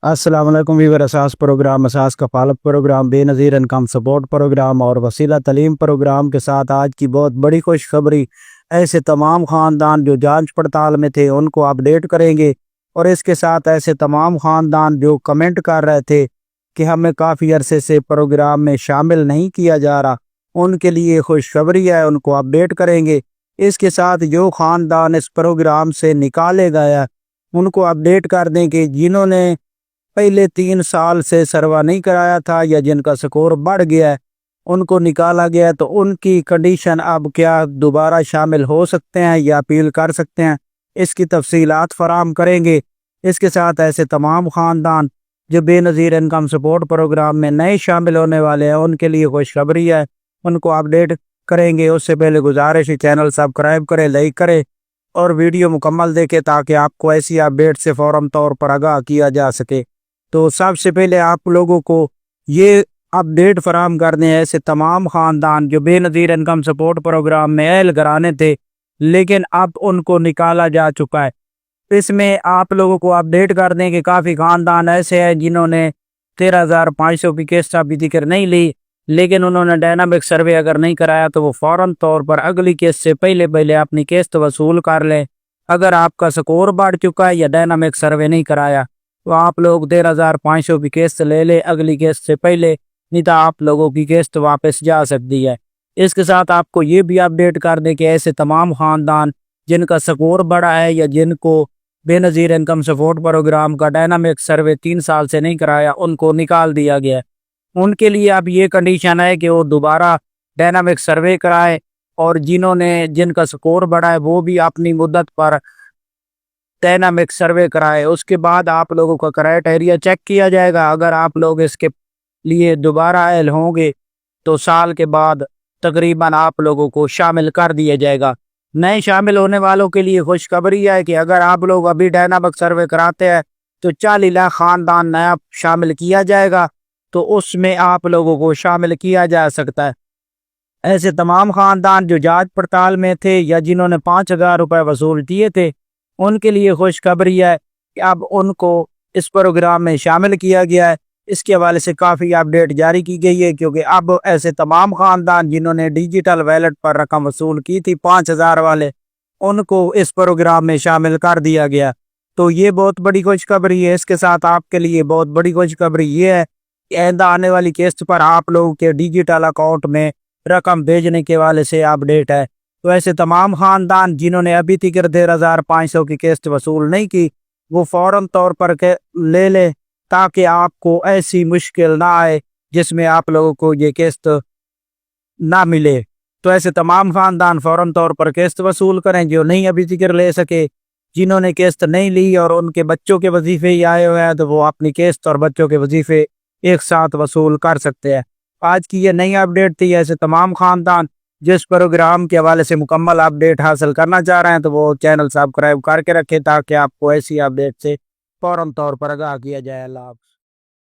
अस्सलाम वालेकुम viewer Ehsaas program, Ehsaas Kafaalat program, Benazir income support program और वसीला तलीम प्रोग्राम के साथ आज की बहुत बड़ी खुशखबरी। ऐसे तमाम ख़ानदान जो जांच पड़ताल में थे उनको अपडेट करेंगे, और इसके साथ ऐसे तमाम ख़ानदान जो कमेंट कर रहे थे कि हमें काफ़ी अरसे से प्रोग्राम में शामिल नहीं किया जा रहा, उनके लिए खुशखबरी है, उनको अपडेट करेंगे। इसके साथ जो ख़ानदान इस प्रोग्राम से निकाले गए उनको अपडेट कर दें कि जिन्होंने पहले 3 साल से सर्वा नहीं कराया था या जिनका स्कोर बढ़ गया है उनको निकाला गया है, तो उनकी कंडीशन अब क्या दोबारा शामिल हो सकते हैं या अपील कर सकते हैं, इसकी तफसीलात फराम करेंगे। इसके साथ ऐसे तमाम ख़ानदान जो बेनज़ीर इनकम सपोर्ट प्रोग्राम में नए शामिल होने वाले हैं उनके लिए खुशखबरी है, उनको अपडेट करेंगे। उससे पहले गुजारिश है चैनल सब्सक्राइब करें, लाइक करें और वीडियो मुकम्मल देखें ताकि आपको ऐसी अपडेट से फ़ौरन तौर पर आगाह किया जा सके। तो सबसे पहले आप लोगों को ये अपडेट फराम कर दें, ऐसे तमाम ख़ानदान जो बेनज़ीर इनकम सपोर्ट प्रोग्राम में अहल कराने थे लेकिन अब उनको निकाला जा चुका है। इसमें आप लोगों को अपडेट कर दें कि काफ़ी ख़ानदान ऐसे हैं जिन्होंने 13,500 की किस्त अभी जिक्र नहीं ली, लेकिन उन्होंने डायनामिक सर्वे अगर नहीं कराया तो वो फ़ौरन तौर पर अगली किस्त से पहले पहले अपनी किस्त वसूल कर लें। अगर आपका स्कोर बढ़ चुका है या डायनामिक सर्वे नहीं कराया तो आप लोग 13,500 की किस्त ले ले अगली किस्त से पहले, नहीं तो आप लोगों की किस्त वापस जा सकती है। इसके साथ आपको ये भी अपडेट कर दें कि ऐसे तमाम ख़ानदान जिनका स्कोर बढ़ा है या जिनको बेनज़ीर इनकम सपोर्ट प्रोग्राम का डायनामिक सर्वे 3 साल से नहीं कराया उनको निकाल दिया गया है। उनके लिए अब ये कंडीशन है कि वो दोबारा डायनामिक सर्वे कराए, और जिनका स्कोर बढ़ा है वो भी अपनी मुद्दत पर डायनामिक सर्वे कराए। उसके बाद आप लोगों का क्राइटेरिया चेक किया जाएगा। अगर आप लोग इसके लिए दोबारा अहल होंगे तो साल के बाद तकरीबन आप लोगों को शामिल कर दिया जाएगा। नए शामिल होने वालों के लिए खुशखबरी है कि अगर आप लोग अभी डायनामिक सर्वे कराते हैं तो 40 लाख ख़ानदान नया शामिल किया जाएगा, तो उसमें आप लोगों को शामिल किया जा सकता है। ऐसे तमाम ख़ानदान जो जांच पड़ताल में थे या जिन्होंने 5,000 रुपये वसूल किए थे उनके लिए खुशखबरी है कि अब उनको इस प्रोग्राम में शामिल किया गया है। इसके हवाले से काफ़ी अपडेट जारी की गई है, क्योंकि अब ऐसे तमाम ख़ानदान जिन्होंने डिजिटल वैलेट पर रकम वसूल की थी 5,000 वाले, उनको इस प्रोग्राम में शामिल कर दिया गया। तो ये बहुत बड़ी खुशखबरी है। इसके साथ आपके लिए बहुत बड़ी खुशखबरी ये है कि आइंदा आने वाली किस्त पर आप लोगों के डिजिटल अकाउंट में रकम भेजने के हवाले से अपडेट है। तो ऐसे तमाम ख़ानदान जिन्होंने अभी तक 13,500 की किस्त वसूल नहीं की वो फ़ौरन तौर पर ले लें, ताकि आपको ऐसी मुश्किल ना आए जिसमें आप लोगों को ये किस्त ना मिले। तो ऐसे तमाम ख़ानदान फ़ौरन तौर पर किस्त वसूल करें जो नहीं अभी जिक्र ले सके। जिन्होंने किस्त नहीं ली और उनके बच्चों के वजीफ़े ही आए हुए हैं तो वो अपनी किस्त और बच्चों के वजीफ़े एक साथ वसूल कर सकते हैं। आज की ये नई अपडेट थी। ऐसे तमाम ख़ानदान जिस प्रोग्राम के हवाले से मुकम्मल अपडेट हासिल करना चाह रहे हैं तो वो चैनल सब्सक्राइब करके रखें ताकि आपको ऐसी अपडेट से फ़ौरन तौर पर आगाह किया जाए। अल्लाह हाफ़िज़।